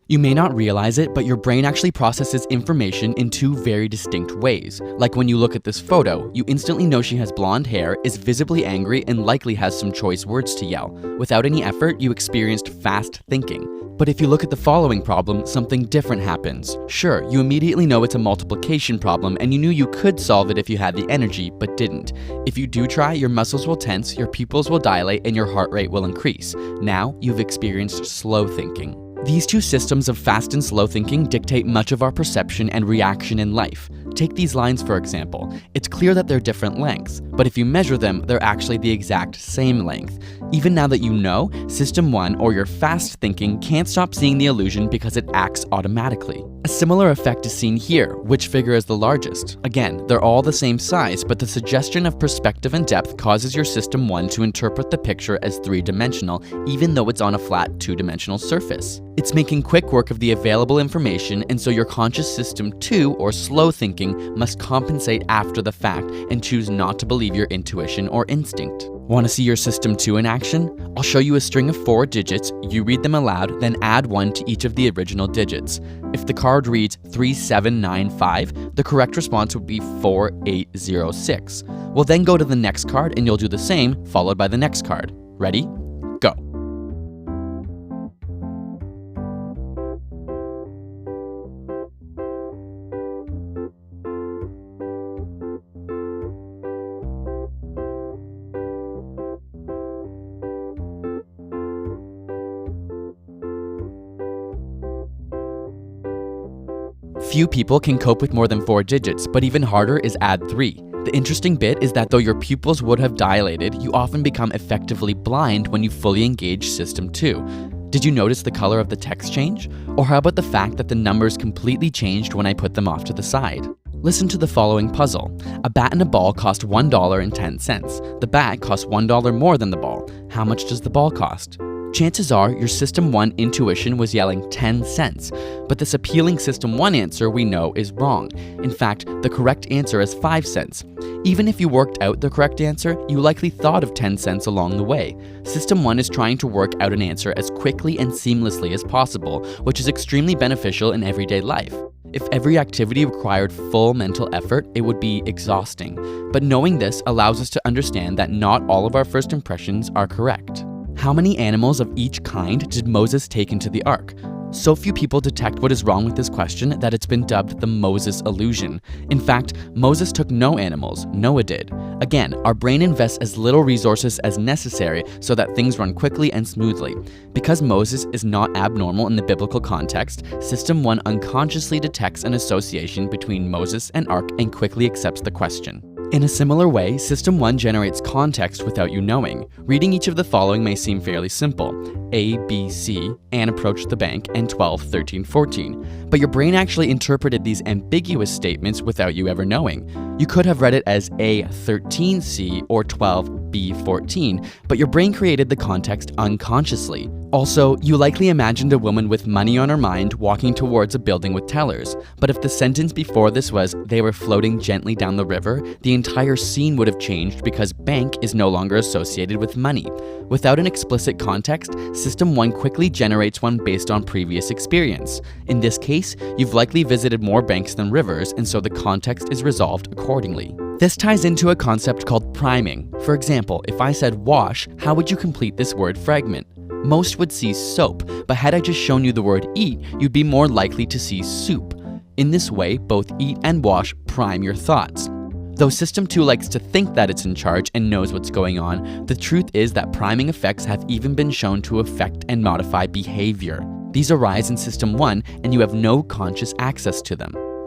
You may not realize it, but your brain actually processes information in two very distinct ways. Like when you look at this photo, you instantly know she has blonde hair, is visibly angry, and likely has some choice words to yell. Without any effort, you experienced fast thinking. But if you look at the following problem, something different happens. Sure, you immediately know it's a multiplication problem, and you knew you could solve it if you had the energy, but didn't. If you do try, your muscles will tense, your pupils will dilate, and your heart rate will increase. Now, you've experienced slow thinking. These two systems of fast and slow thinking dictate much of our perception and reaction in life. Take these lines for example. It's clear that they're different lengths, but if you measure them, they're actually the exact same length. Even now that you know, System 1 or your fast thinking can't stop seeing the illusion because it acts automatically. A similar effect is seen here. Which figure is the largest? Again, they're all the same size, but the suggestion of perspective and depth causes your System 1 to interpret the picture as three-dimensional, even though it's on a flat two-dimensional surface. It's making quick work of the available information, and so your conscious System 2, or slow thinking, must compensate after the fact and choose not to believe your intuition or instinct. Want to see your System 2 in action? I'll show you a string of 4 digits, you read them aloud, then add 1 to each of the original digits. If the card reads 3795, the correct response would be 4806. We'll then go to the next card and you'll do the same, followed by the next card. Ready? Go. Few people can cope with more than 4 digits, but even harder is add 3. The interesting bit is that though your pupils would have dilated, you often become effectively blind when you fully engage System 2. Did you notice the color of the text change? Or how about the fact that the numbers completely changed when I put them off to the side? Listen to the following puzzle. A bat and a ball cost $1.10. The bat costs $1 more than the ball. How much does the ball cost? Chances are your System 1 intuition was yelling 10 cents, but this appealing System 1 answer we know is wrong. In fact, the correct answer is 5 cents. Even if you worked out the correct answer, you likely thought of 10 cents along the way. System 1 is trying to work out an answer as quickly and seamlessly as possible, which is extremely beneficial in everyday life. If every activity required full mental effort, it would be exhausting. But knowing this allows us to understand that not all of our first impressions are correct. How many animals of each kind did Moses take into the ark? So few people detect what is wrong with this question that it's been dubbed the Moses illusion. In fact, Moses took no animals, Noah did. Again, our brain invests as little resources as necessary so that things run quickly and smoothly. Because Moses is not abnormal in the biblical context, System 1 unconsciously detects an association between Moses and ark and quickly accepts the question. In a similar way, System 1 generates context without you knowing. Reading each of the following may seem fairly simple. A, B, C, Anne approached the bank, and 12, 13, 14. But your brain actually interpreted these ambiguous statements without you ever knowing. You could have read it as A, 13C, or 12, B, 14, but your brain created the context unconsciously. Also, you likely imagined a woman with money on her mind walking towards a building with tellers. But if the sentence before this was, they were floating gently down the river, the entire scene would have changed because bank is no longer associated with money. Without an explicit context, System 1 quickly generates one based on previous experience. In this case, you've likely visited more banks than rivers, and so the context is resolved accordingly. This ties into a concept called priming. For example, if I said wash, how would you complete this word fragment? Most would see soap, but had I just shown you the word eat, you'd be more likely to see soup. In this way, both eat and wash prime your thoughts. Though System 2 likes to think that it's in charge and knows what's going on, the truth is that priming effects have even been shown to affect and modify behavior. These arise in System 1, and you have no conscious access to them.